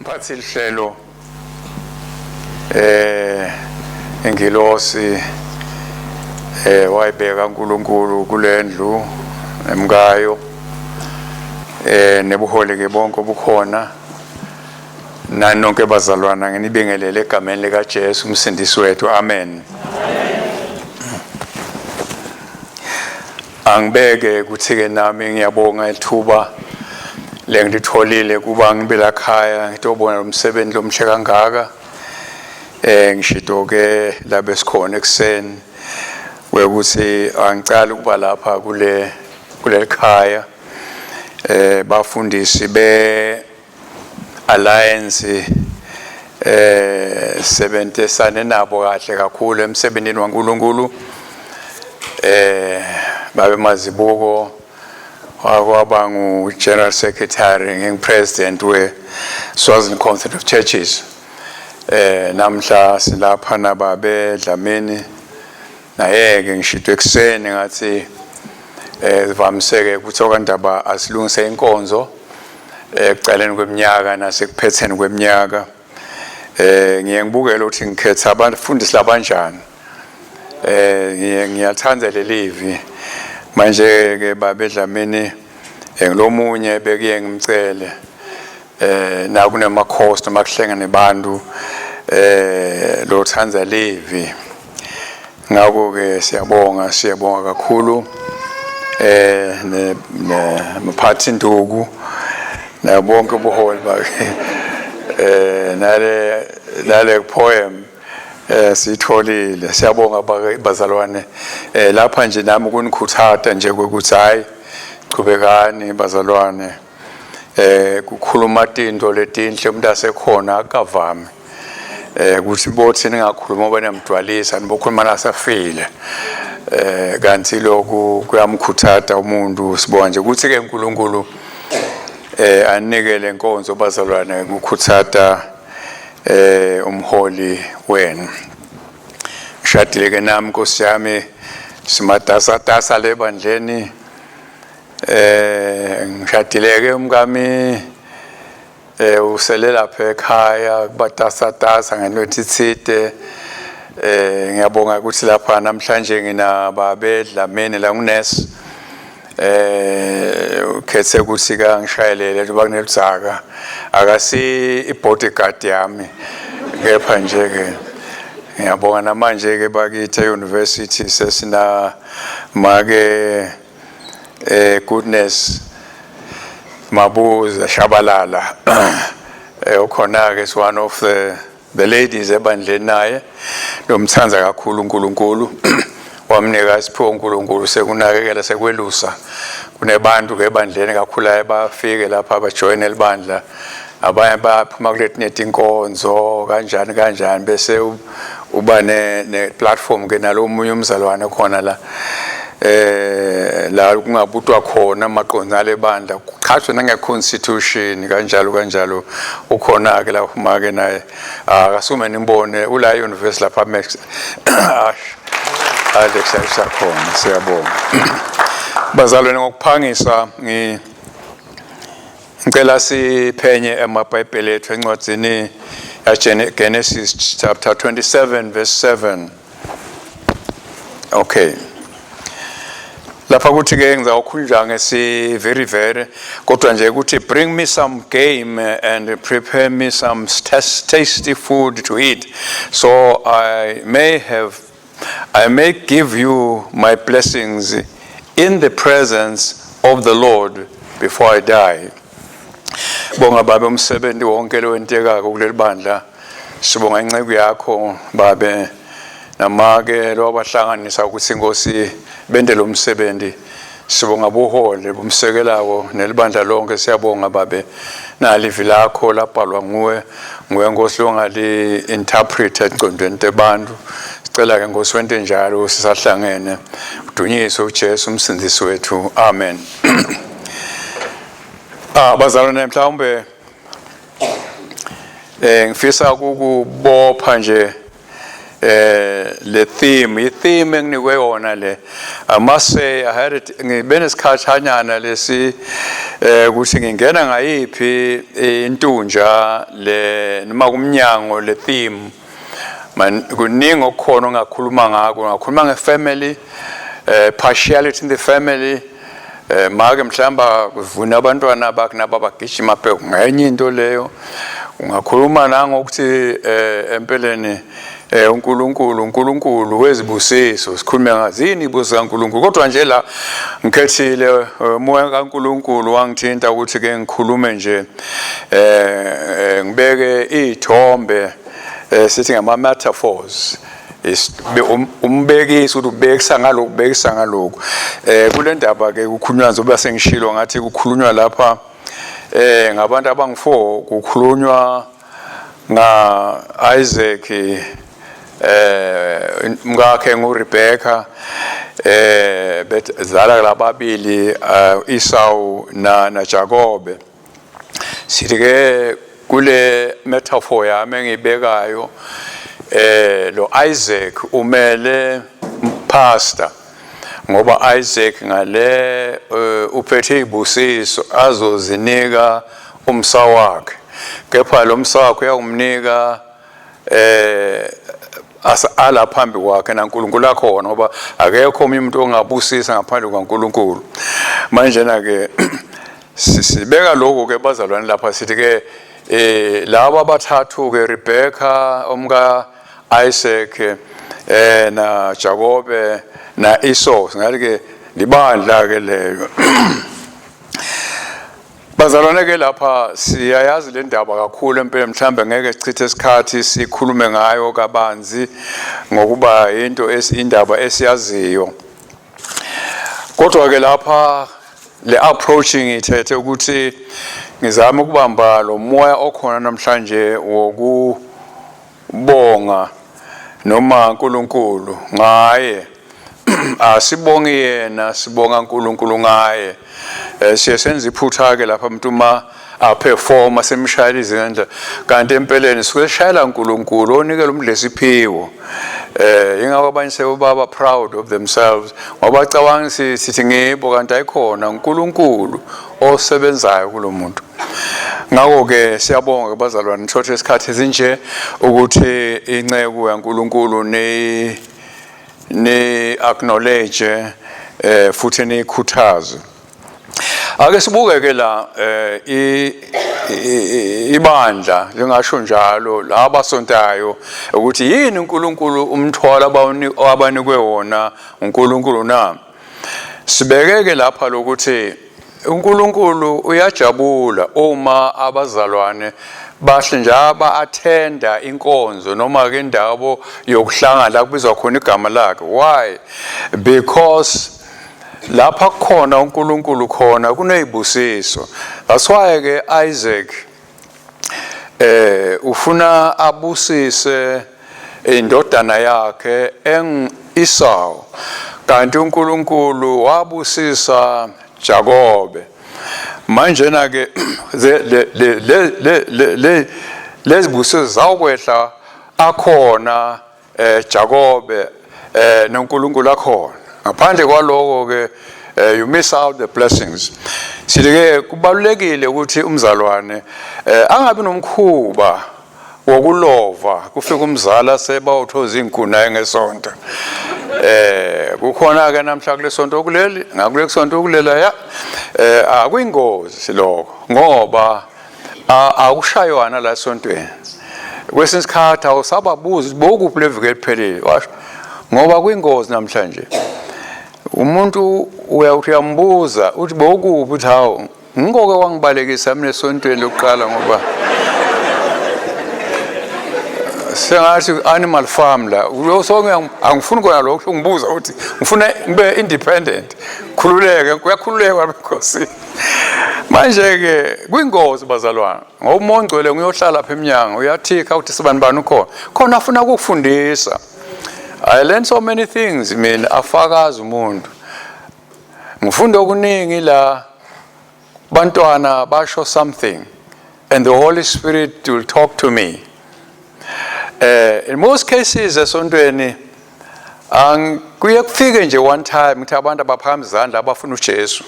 umphathi lihlelo ingilosi wayibeka uNkulunkulu kulendlu emkayo nebuholi ke bonke obukhona nani nonke bazalwana nginibingelele egameni lika Jesu umsindisi wethu amen. Angibeke kuthi ke nami ngiyabonga ithuba lengitholile kuba ngibela khaya ngitobona umsebenzi lomhle kangaka ngishido ke labe sikhona ekseni wekuthi angicala ukuba lapha kule khaya bafundisi be alliance sebenzisane nabo kahle kakhulu emsebenzini waNkulunkulu babe mazibuko wakwaba ngu General Secretary ngingu-President we-Swaziland Council of Churches namhla silapha nababe Dlamini nayeke ngishidwe ekseni ngathi sivamiseke ukuthi okandaba asilungise inkonzo ekucaleni kweminyaka nasekuphetheni kweminyaka ngiyengibukela ukuthi ngikhetha abafundisi labanjani ngiyathanda lelivi manje ke babe Dlamini ngilomunye bekiye ngimcele na kunemakhosi noma kuhlangene abantu lo thanza livi ngakho ke siyabonga kakhulu ne mphathi Nduku na bonke ubuholi ba nale poem sitholile siyabonga bazalwane lapha nje nami kunikhuthaza nje ukuthi hayi qhubekani bazalwane kukhuluma into letinhle umuntu asekhona akavami ukuthi bothi ningakhuluma ngoba nemdwalisa nibokhuluma nasafile kanti lokhu kuyamkhuthaza umuntu sibona nje ukuthi ke uNkulunkulu anikele inkonzo bazalwane ukukhuthaza umholi wenu ngishadile ke nami Nkosi yami simatasa lebandleni ngishadile ke umkami usele lapha ekhaya kubatasa ngenwethi itsite ngiyabonga ukuthi lapha namhlanje nginababe Dlamini la nguNes ukhethe ukuthi ka ngishayelele kuba kuneludzaka akasi ibodyguard yami kepha nje ke ngiyabonga namanje ke bakithi euniversity sesina make goodness Mabuza Shabalala ukhona ke is one of the ladies ebandleni naye lomthanza kakhulu uNkulunkulu wamnika isipho uNkulunkulu sekunakekela sekwelusa kunebantu ke ebandleni kakhulu ayebafike lapha abajoin elibandla abanye baphuma kulethi netinkonzo kanjani bese uba ne platform ke nalomunye umzalwane khona la kungabutwa khona amaqonga lebandla kuqhathwe nange-constitution kanjalo ukhona ke la uma ke naye akasume nimbone ula university lapha Alex sakhona siyabonga bazalwane ngokuphangisa ngicela siphenye emabhayibheli ethu encwadini Genesis chapter 27 verse 7 okay lapha kuthi ke ngizawukhuluma ngesi very kodwa nje ukuthi bring me some game and prepare me some tasty food to eat so I may give you my blessings in the presence of the Lord before I die. Bonga babe umsebenzi wonke lowenteka kuleli bandla sibonga inceku yakho babe namake lo abahlanganisa ukuthi Nkosi bende lo msebenzi sibonga buhole bomsekelawo nelibandla lonke siyabonga babe nalivi lakho labhalwa nguwe Nkosi longali interpret econdweni tebantu sicela ke Nkosi wente njalo sisahlangene udunyiswe uJesu umsindisi wethu amen. Bazalwane mhlawumbe ngifisa ukubopha nje le theme enginikwe yona le. I must say I had it ngibe nesikhatshanyana lesi ukuthi ngingena ngayiphi intunja le noma kumnyango le theme man kuningi okukhona ongakhuluma ngako ngakhuluma ngefamily partiality in the family make mhlamba kuvuna abantwana bakhe nababagijima phela ngenye into leyo ungakhuluma nangokuthi empeleni uNkulunkulu wezibusiso sikhulume ngazini ibuso kaNkulunkulu kodwa nje la ngikhethile moya kaNkulunkulu wangithinta ukuthi ke ngikhulume nje ngibeke izithombe sithi ngama metaphors umbekisa ukuthi ubekisa ngalokho kule ndaba ke kukhulunywa nzoba sengishilo ngathi kukhulunywa lapha ngabantu abangu4 kukhulunywa nga Isaac mngakhe nguRebecca bezala lababili Esau na Jacob sithi ke kule metaphor yami engibekayo lo Isaac umele pastor ngoba Isaac ngale uphethe ibusiso azozinika umsa wakhe kepha lo msa wakhe uyamnika ala phambi kwakhe naNkulunkulu akhona ngoba akekho umuntu ongabusisa ngaphandle kwaNkulunkulu manje na ke sibeka lokho ke bazalwane lapha sithi ke laba abathathu ke Rebecca umka Isaac na Jacob na Esau ngathi ke libandla ke leyo bazalwane ke lapha siyayazi le ndaba kakhulu empela mhlambe ngeke sichithe isikhathi sikhulume ngayo kabanzi ngokuba into indaba esiyaziyo kodwa ke lapha le approaching ithethe ukuthi ngizama ukubamba lo moya okhona namhlanje wokubonga noma uNkulunkulu ngaye asibonge yena sibonga uNkulunkulu ngaye siyasenza iphutha ke lapha umuntu ma perform asemshayela izandla kanti empeleni sikushayela uNkulunkulu onikela umdlesiphiwo ingakho abanye sebaba proud of themselves ngoba cabanga sithi ngibo kanti ayikhona uNkulunkulu osebenzayo kulomuntu ngakho ke siyabonga bazalwane thothe isikhathi ezinje ukuthi inceke yaNkulunkulu ne acknowledge futhi nekhuthaze ake sibuke ke la ibandla njengasho njalo laba sontayo ukuthi yini uNkulunkulu umthwalo abanikwe wona uNkulunkulu na sibekeke lapha lokuthi uNkulunkulu uyajabula uma abazalwane bahle njaba attenda inkonzo noma ke indawo yokuhlangana la kubizwa khona igama lakhe why because lapha khona uNkulunkulu khona kunezibusiso that's why ke Isaac ufuna abusise indodana yakhe Esau kanti uNkulunkulu wabusisa Jacob manje na ke lezibusiso zakwehla akhona Jacob noNkulunkulu akhona ngaphandle kwaloko ke you miss out the blessings sithi ke kubalulekile ukuthi umzalwane angabi nomkhuba wokulova kufika umzala sebawuthoza inkuna engesonto kukhona ke namhla kulesonto kuleli ngakule kusonto kulela ya akuyingozi lokho ngoba akushaywana la esontweni kwesinye isikhathi awusababuza bokuphi leviki eliphelile washo ngoba kuyingozi namhlanje umuntu uyambuza uthi bokuphi uthi hawo ngikoke wangibalekisa mina esontweni lokuqala ngoba sengathi animal farm la uyosonke angifuni kona lokho ngibuza uthi ngifuna ngibe independent khululeke kuyakhululeka because manje ke kuyingozi bazalwana ngoba umongcwele ngiyohlala lapha eminyango uyathika uthi sibani bani khona afuna ukufundisa I learned so many things mina afakaza umuntu ngifunda okuningi la bantwana basho something and the Holy Spirit will talk to me In most cases esontweni kuye kufike nje one time ukuthi abantu abaphakama izandla abafuna uJesu.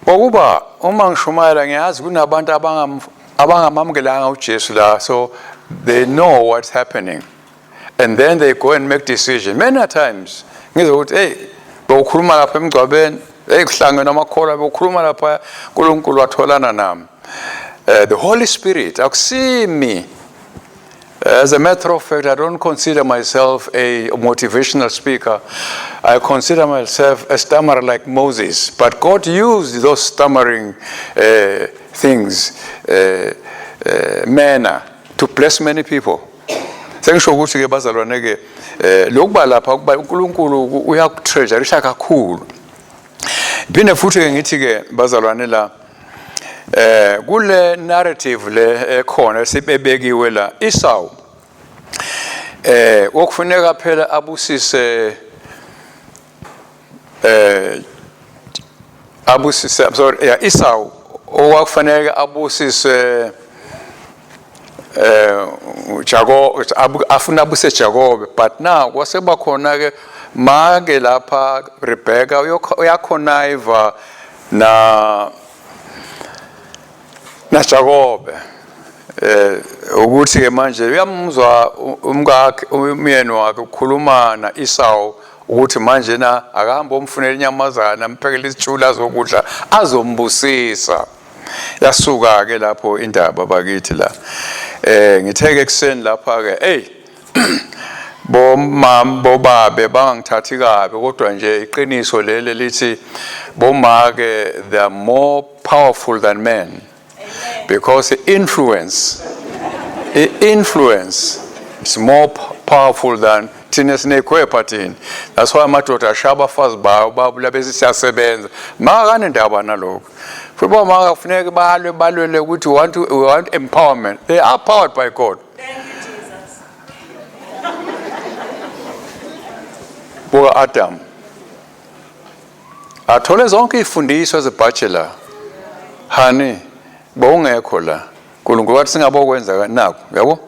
Ngokuba uma ngishumayela ngiyazi kunabantu abangamamukelanga uJesu la, so they know what's happening and then they go and make decision. Many times ngizwe ukuthi hey bawukhuluma lapha emgcwabeni, hey kuhlangene amakhola bawukhuluma lapha uNkulunkulu watholana nami. The Holy Spirit akusi me. As a matter of fact, I don't consider myself a motivational speaker. I consider myself a stammerer like Moses. But God used those stammering things, manner, to bless many people. Sengisho ukuthi ke bazalwane ke lokuba lapha kuba uNkulunkulu uyakutreasureisha kakhulu. Phinde futhi ke ngithi ke bazalwane la kule narrative le ekhona sibebekiwe la Esau okufuneka phela abusise I'm sorry, yeah, Esau okufanele abusise Jacob afuna abuse Jacob, but now kwaseba khona ke make lapha Rebecca uyakhonaiva na Jacob ukuthi ke manje uyamuzwa umyeni wakhe ukukhuluma na Esau ukuthi manje na akahamba umfunela inyamazana amphekele isitshula azokudla azombusisa. Yasuka ke lapho indaba bakithi la ngitheke ekseni lapha ke hey bomama bobabe bangangithathi kabi kodwa nje iqiniso lele lithi bomake they are more powerful than men. Because influence is more powerful than tinesnekwepatini. That's why madoda ashaba afazi bawo babula bese siyasebenza. Makane ndaba nalokho. Futhi maka kufuneka balwele ukuthi we want empowerment. They are powered by God. Thank you, Jesus. Buka Adam. Athole zonke ifundiso as a bachelor. Honey bongekho la uNkulunkulu wathi singabokwenza naku yabo,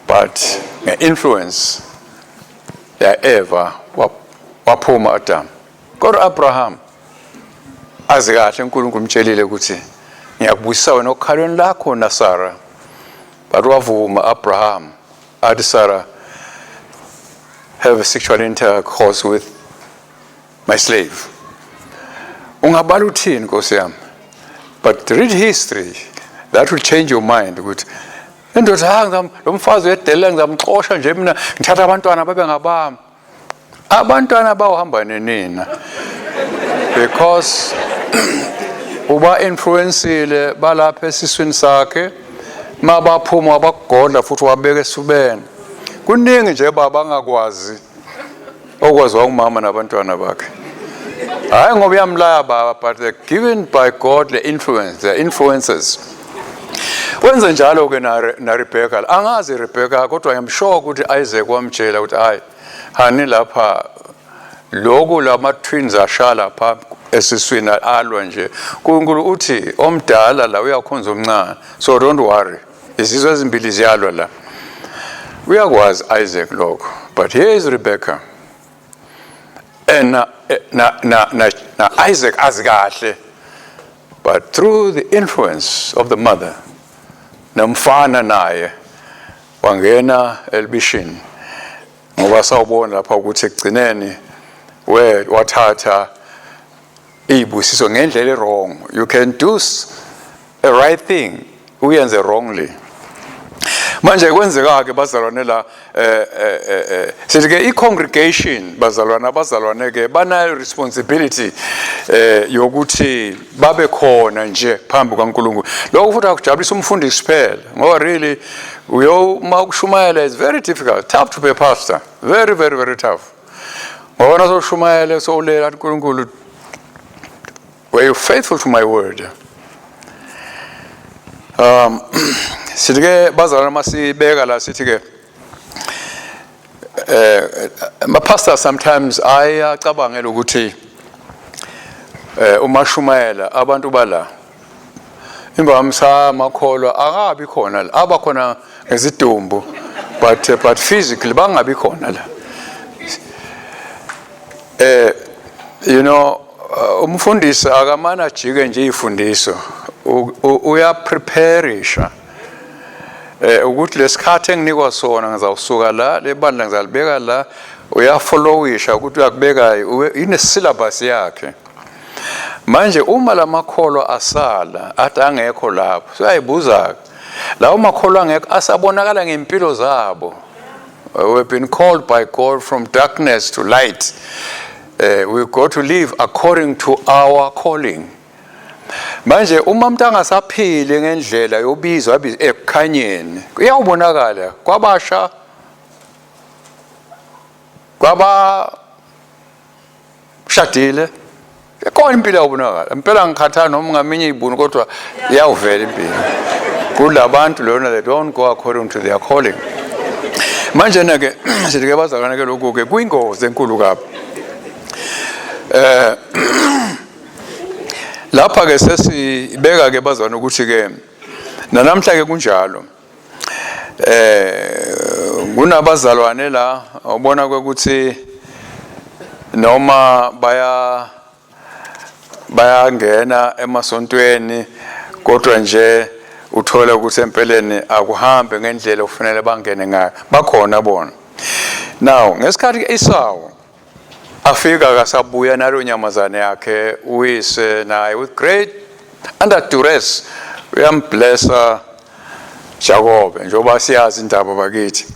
but nge-influence ya Eva waphuma Adam. Kodwa Abraham azi kahle uNkulunkulu umtshelile ukuthi ngiyakubusisa wena okhalweni lakho na Sarah, but wavuma Abraham athi Sarah have a sexual intercourse with my slave. Ungabala uthini Nkosi yami? But read history, that will change your mind. Ukuthi endoda lo mfazi wedelela ngizamxosha nje mina ngithatha abantwana babe ngabami. Abantwana bawuhamba nenina. Because uba influenceile balapha esiswini sakhe mabaphuma abagodla futhi wabeka esubeni. Kuningi nje baba angakwazi okwaziwa umama nabantwana bakhe. Hayi ngoba uyamlaya baba, but they're given by God the influence, the influences. Wenza njalo ke na Rebecca. Angazi Rebecca kodwa I'm sure ukuthi Isaac wamtshela ukuthi hayi hani lapha lokho lama twins ashala pha esiswini alwa nje. uNkulunkulu uthi omdala la uyakhonza omncane. So don't worry. Izizwe ezimbili ziyalwa la. Uyakwazi Isaac lokho. But here is Rebecca. And na Isaac azikahle, but through the influence of the mother namfana naye wangena elbishini ngoba sawubona lapha ukuthi ekugcineni wathatha ibusiso ngendlela wrong. You can do a right thing uyenze wrongly. Manje kwenzeka ke bazalwane la sithi ke i-congregation bazalwane ke banayo responsibility yokuthi babe khona nje phambi kaNkulunkulu. Lokho futhi akujabulisa umfundisi kuphela ngoba really uma ukushumayela is very difficult, tough to be a pastor, very very very tough. Ngoba nasoshumayela solela uNkulunkulu, were you faithful to my word? Sithi ke bazalwane masibeka la sithi ke my pastor sometimes ayacabangela ukuthi umashumayela abantu bala Imbamsa makholwa akabi khona la abakhona ngezidumbu but physically bangabi khona la. You know, umfundisi akamana jike nje ifundiso uya prepareisha ukuthi lesikhathi enginikwa sona ngizawusuka la lebandla ngizalibeka la uya followisha ukuthi uyakubeka ine syllabus yakhe. Manje uma lamakholwa asala athi angekho lapho siyayibuza lawo makholwa angekho asabonakala ngempilo zabo. We've been called by God from darkness to light. We've got to live according to our calling. Manje uma umuntu angasaphili ngendlela yobizwa ekukhanyeni kuyawubonakala kwabasha shadile khona impilo yawubonakala impela ngikhathala noma ngaminye ibuni kodwa iyawuvela impilo kulabantu lona they don't go according to their calling. Manje ke sithi ke bazakana ke lokhu ke kuyingozi enkulu kabi. Lapha ke sesibeka ke bazana ukuthi ke namhla ke kunjalo. Kunabazalwane la ubona ukuthi noma bayangena emasontweni kodwa nje uthola ukuthi empeleni akuhambe ngendlela ofanele bangene ngayo bakhona bona. Now ngesikhathi Esau afika kasabuya nalo nyamazane yakhe uyise naye with great under duress uyamblessa Jacob njengoba siyazi indaba bakithi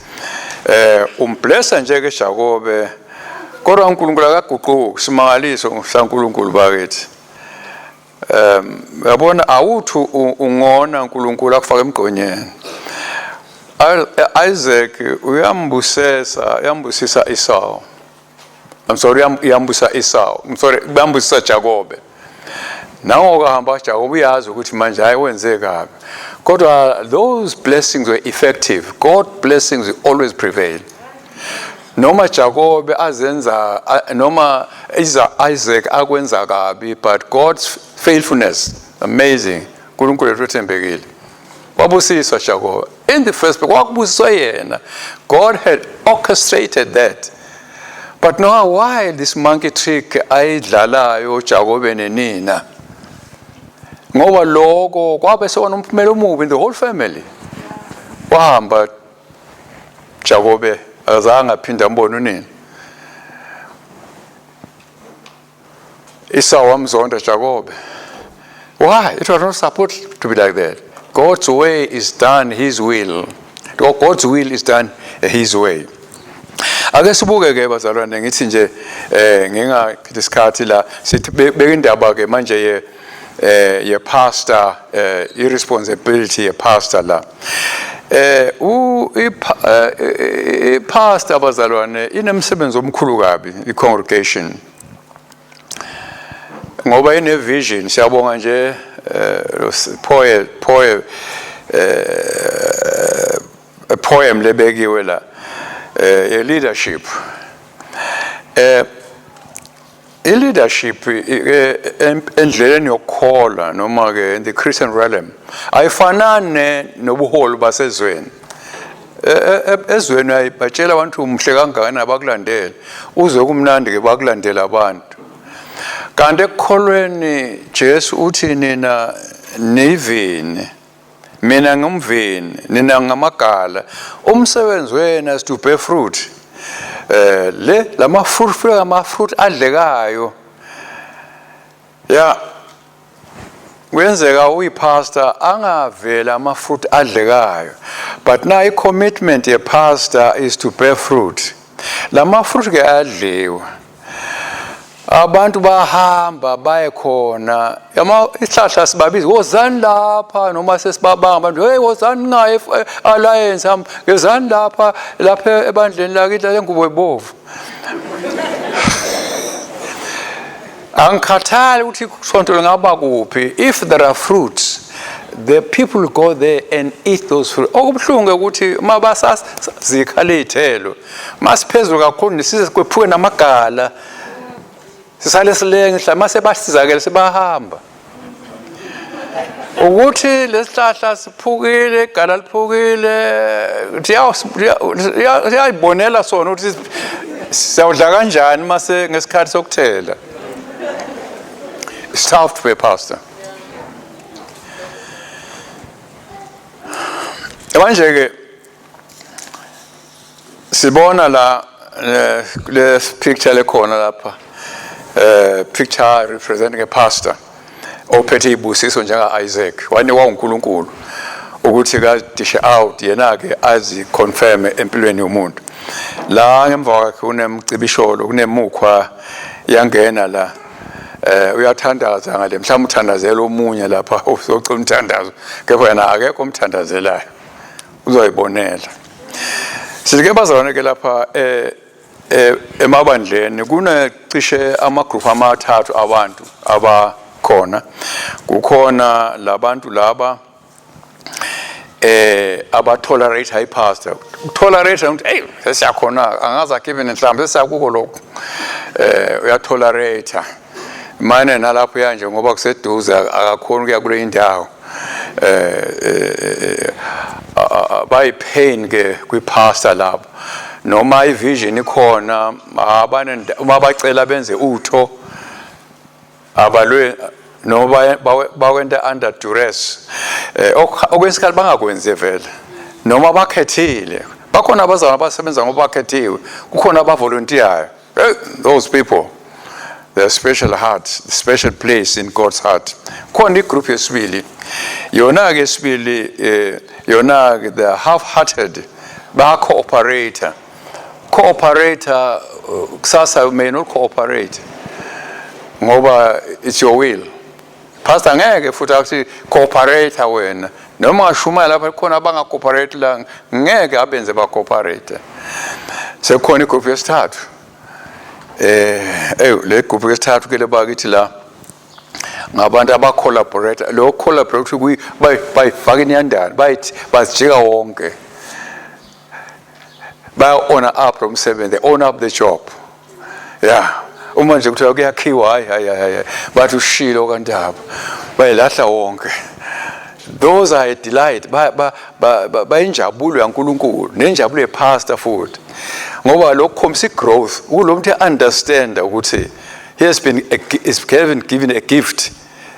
umblessa nje ke Jacob kodwa uNkulunkulu akaguquki simangaliso ngoSankulunkulu bakithi. Yabona awuthu ungona uNkulunkulu akufaka emgqonyeni. Isaac uyambusisa Esau. I'm sorry, yambusa Esau. I'm sorry, yambusisa Jacob. Nawo kahamba Jacob uyazi ukuthi manje ayiwenze kabi. Kodwa those blessings were effective. God blessings will always prevail. Noma Jacob azenza noma Isaac akwenza kabi, but God's faithfulness amazing. uNkulunkulu ethembekile. Wabusiswa Jacob. In the first place, wakubusiswa yena. God had orchestrated that. But now why this monkey trick ayidlalayo Jacob nenina? Ngoba lokho kwabe sewona umphumela omubi in the whole family. Wahamba Jacob azange aphinda ambone unini. Esau wamzonda Jacob. Why? It was not supposed to be like that. God's way is done his will. God's will is done his way. Ake sibuke ke bazalwane ngithi nje ngingakisikhathi la sithi beka indaba ke manje ye pastor irresponsibility ye pastor la pastor bazalwane inemsebenzi omkhulu kabi i-congregation ngoba ine vision siyabonga nje poem lebekiwe la leadership leadership endleleni yokukhola noma ke in the Christian realm ayifanane nobuholi basezweni ezweni ayibhatshela abantu umhle kangaka nabakulandela uzwe kumnandi ke bakulandela abantu kanti ekukholweni Jesu uthi nina nivini mina ngumvini nina ngamagala umsebenzi wena is to bear fruit lama fruit adlekayo ya kwenzeka uyipastor angavela ama fruit adlekayo but now I commitment ye pastor is to bear fruit lama fruit ke adliwa abantu bahamba baye khona isihlahla sibabiza wozani lapha noma sesibabanga abantu hey wozani ngaye alliance ngezani lapha ebandleni lakithi lengubo ebovu angikhathali ukuthi kusonto ngaba kuphi if there are fruits the people go there and eat those fruits okubhlungu ukuthi mabasazikhala izithelo masiphezulu kakhulu nisize kwephuke namagala sisale silenge mase basizakele sebahamba ukuthi lesihlahla siphukile igala liphukile siyayibonela sona ukuthi siyawudla kanjani mase ngesikhathi sokuthela. It's tough to be a pastor. Manje ke sibona la le picture lekhona lapha picture representing a pastor ophethe ibusiso njenga Isaac wanikwa uNkulunkulu ukuthi ka dish out yena ke azi confirm empilweni yomuntu. La ngemva kwakhe unemcibisholo kunemukhwa yangena la uyathandaza ngale mhlawumbe uthandazela omunye lapha uzocela umthandazo kepha yena akekho umthandazelayo uzoyibonela. Sike bazalwane ke lapha emabandleni kunecishe amagroup amathathu abantu abakhona. Kukhona labantu laba aba tolerate high pastor. Tolerate ukuthi hey sesiyakhona angaza given enhlambe sesiyakuko lokho. Uya tolerate manje nalapho yanje ngoba kuseduze akakhona ukuya kule indawo. By pain ke kwipastor labo noma ivision ikhona abane uma bacela benze utho abalwe noma bakwenta under duress okwesikhathi bangakwenze vele noma bakhethile bakhona abazana abasebenza ngoba bakhethiwe kukhona abavolunteer. Those people, their special heart, special place in God's heart. Khona igroup yesibili yona ke sibili yona ke the half-hearted ba cooperator kusasa may not cooperate ngoba it's your will. Pastor ngeke futhi athi cooperator wena noma ashuma lapha khona abanga cooperate la ngeke abenze ba cooperate. Sekhona igroup yesithathu le group yesithathu ke lebakithi la ngabantu aba collaborate lo collaborate bayifaka inyandana bayithi bazijika wonke ba honor up umsebenzi, they own up the job. Yeah, uma nje kuthiwa kuyakhiwa hayi bathi ushilo kantaba bayilahla wonke. Those are a delight bayinjabulo yaNkulunkulu nenjabulo yepastor futhi ngoba lokho khombisa growth kulo muntu understand ukuthi he has been given a gift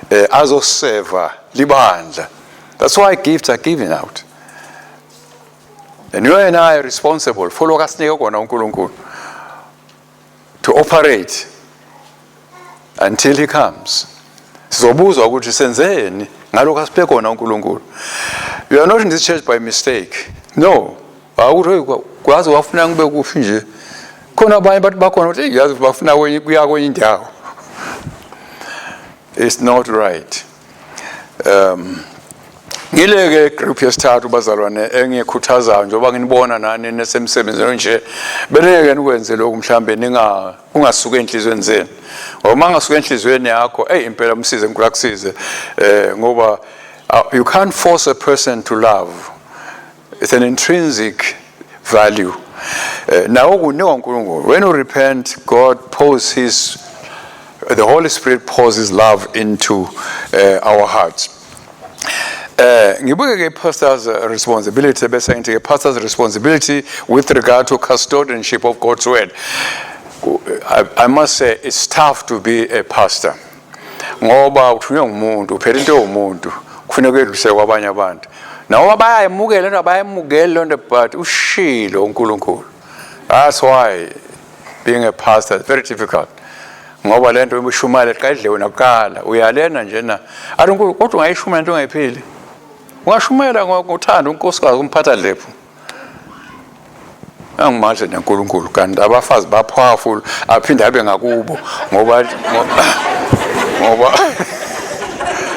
azoserve libandla. That's why gifts are given out. And you and I are responsible for lo kasinike kona uNkulunkulu to operate until he comes. Sizobuzwa ukuthi senzeni ngalokho asiphe kona uNkulunkulu. You are not in this church by mistake. No. Awuthi kwazi wafuna ngibe kuphi nje. Khona abanye bathi bakhona ukuthi yazi bafuna kuya kwenye indawo. It's not right. Ngileke group yesithathu bazalwane engikhuthazayo njengoba nginibona nani nesemsebenzini nje beneke nikwenze lokho mhlambe ungasuka enhlizweni zenu ngoba ngasuka enhlizweni yakho impela umsize ngikulakusize ngoba you can't force a person to love. It's an intrinsic value. Now when you repent, God pours the Holy Spirit pours his love into our hearts. Ngibuke ke pastor's responsibility bese ngithi ke pastor's responsibility with regard to custodianship of God's word. I must say it's tough to be a pastor. Ngoba uthunywa ngumuntu, uphethe into yomuntu, kufuneka edlulise kwabanye abantu. Nawo bayayemukela into abayemukela lonto but ushilo uNkulunkulu. That's why being a pastor is very difficult. Ngoba lento uyishumala eqedle wena kuqala uyalena nje na athi uNkulunkulu kodwa ungayishumela into ongayiphili ungashumela ngokuthanda uNkosikazi umphatha lephu angimaje neNkulunkulu kanti abafazi ba powerful aphinda abe ngakubo ngoba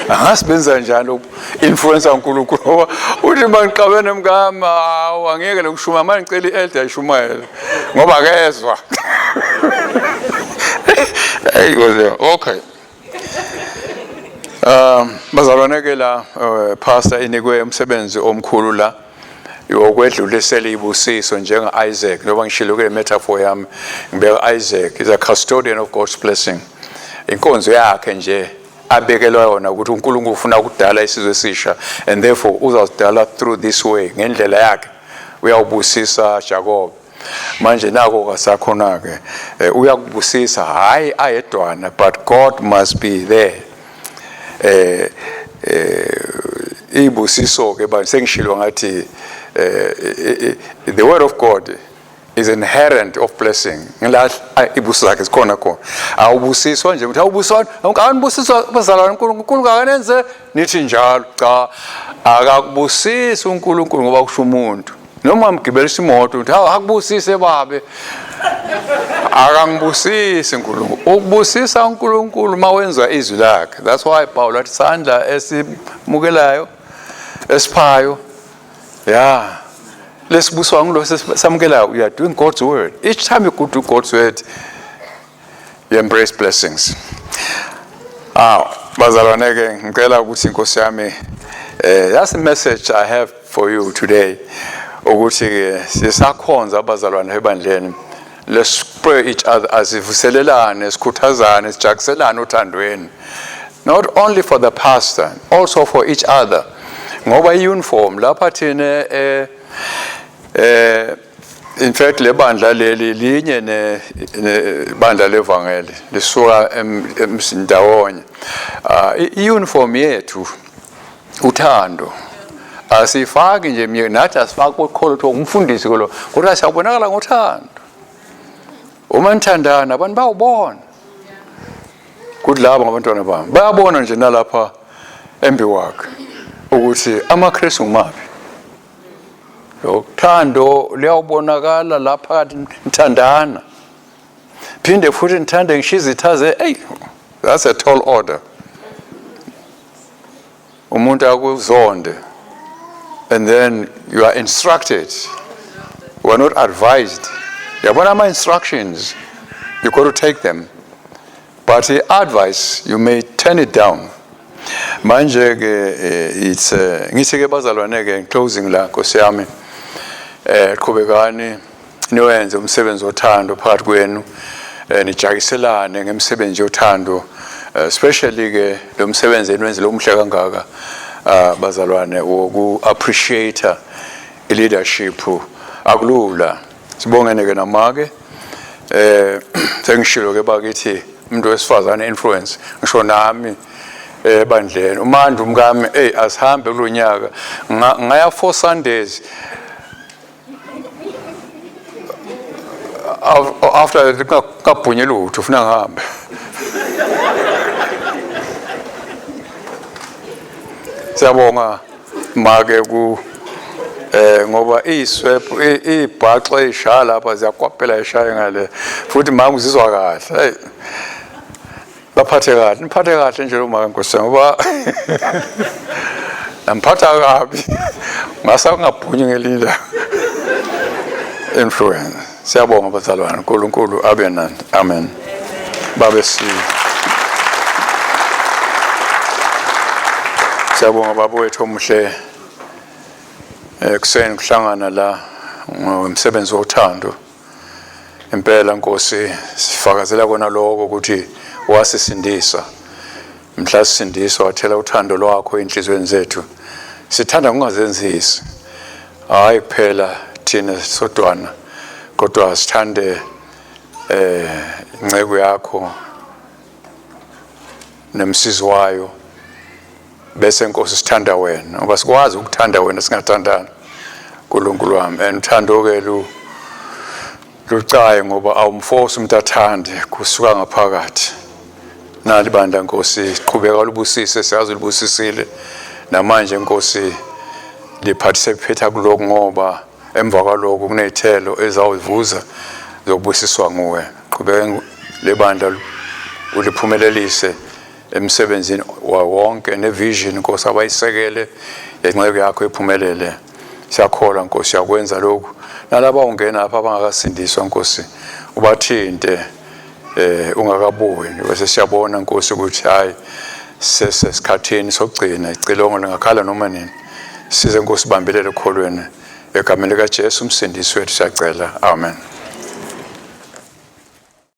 angasibenza njalo influence uNkulunkulu ngoba uthi maniqabene mngama angeke lokushuma manje ngicela ielder ayishumayele ngoba akezwa. Okay. Bazalwane ke la pastor inikwe umsebenzi omkhulu la yokwedlulisela ibusiso njenga Isaac ngoba ngishilo ke metaphor yami ngibeka Isaac is a custodian of God's blessing. Inkonzo yakhe nje abekelwa yona ukuthi uNkulunkulu ufuna ukudala isizwe esisha, and therefore uzawudala through this way ngendlela yakhe. Uyawubusisa Jacob manje nako kasakhona ke uyakubusisa hayi ayedwana, but God must be there. Ibusiso ke ba sengishilo ngathi the word of God is inherent of blessing. Ngila ibuso zakhe sikhona khona. Awubusiswa nje ukuthi awubuswa awunibusiswa bazalwane uNkulunkulu kakanenze nithi njalo cha akakubusisi uNkulunkulu ngoba kusho umuntu. Noma mgibelisa imoto uthi akubusise babe. Akangibusisi uNkulunkulu. Ukubusisa uNkulunkulu mawenza izwi lakhe. That's why Paul athi sandla esimukelayo esiphayo. Yeah. Let's buswa ngilo samukelayo. You are doing God's word. Each time you go to God's word, you embrace blessings. Bazalwane ke ngicela ukuthi inkosi yami that's the message I have for you today. Ukuthi ke sisakhonza abazalwane ebandleni. Let's spur each other asivuselelane, sikhuthazane, sijakiselane uthandweni. Not only for the pastor, also for each other. Ngoba iuniform lapha thina in fact le bandla leli linye ne bandla levangeli lisuka emsindawonye. Iuniform yethu uthando. Asifaki nje nathi asifaki ukukholo ukuthi umfundisi kolo kodwa siyabonakala ngothando. Uma nithandana abantu bayabona. Kudlaba ngabantwana bami bayabona nje nalapha embi wakhe ukuthi amaKristu ngumaphi. Uthando liyabonakala lapha nithandana. Phinde futhi nithande ngishizithaze hey, that's a tall order. Umuntu akuzonde. And then you are instructed. You are not advised. You have my instructions. You got to take them. But the advice, you may turn it down. Manje it's ngithi ke bazalwane ke closing la Nkosi yami. Qhubekani niwenze umsebenzi wothando phakathi kwenu. Nijakiselane ngemsebenzi yothando. Especially ke lo msebenzi enwenze lo mhle kangaka. Bazalwane woku appreciate leadership akulula sibongene ke namake sengishilo ke bakithi umuntu wesifazane influence ngisho nami ebandleni umandla umkami asihambe kulonyaka ngaya 4 Sundays after kabhunye lutho ufuna ngihambe siyabonga make ku ngoba iswep ibhaxa ishaya lapha ziyakwapela ishaya ngale futhi mama uzizwa kahle hey baphathe kahle niphathe kahle nje lo mama Nkosi ngoba namphatha kabi ngasa ungabhunyi ngelila influence siyabonga bazalwane uNkulunkulu abe nani amen babe siyabonga baba wethu omuhle kuseni kuhlangana la ngomsebenzi wothando impela Nkosi sifakazela kona lokho ukuthi wasisindisa mhla sisindiswa wathela uthando lwakho enhlizweni zethu sithanda ungazenzisi hayi kuphela thina sodwana kodwa sithande inceke yakho nemsizi wayo bese Nkosi sithanda wena ngoba sikwazi ukuthanda wena singathandana uNkulunkulu wami andithando ke lucaye ngoba awumforce umuntu athande kusuka ngaphakathi nali bandla Nkosi siqhubeka ulubusise siyazi ulubusisile namanje Nkosi liphathise phetha kuloko ngoba emva kwaloko kunezithelo ezawuvuza zokubusiswa nguwe qhubeka lebandla uliphumelelise emsebenzini wonke nevision Nkosi abayisekele yenqeke yakho ephumelele siyakholwa Nkosi yakwenza lokho nalabo ungena apha abangakasindiswa Nkosi ubathinte ungakabuyi bese siyabona Nkosi ukuthi hayi sesikhatheni sokugcina icilongo lingakhala noma nini size Nkosi bambelele ekholweni egameni likaJesu umsindisi wethu siyacela amen.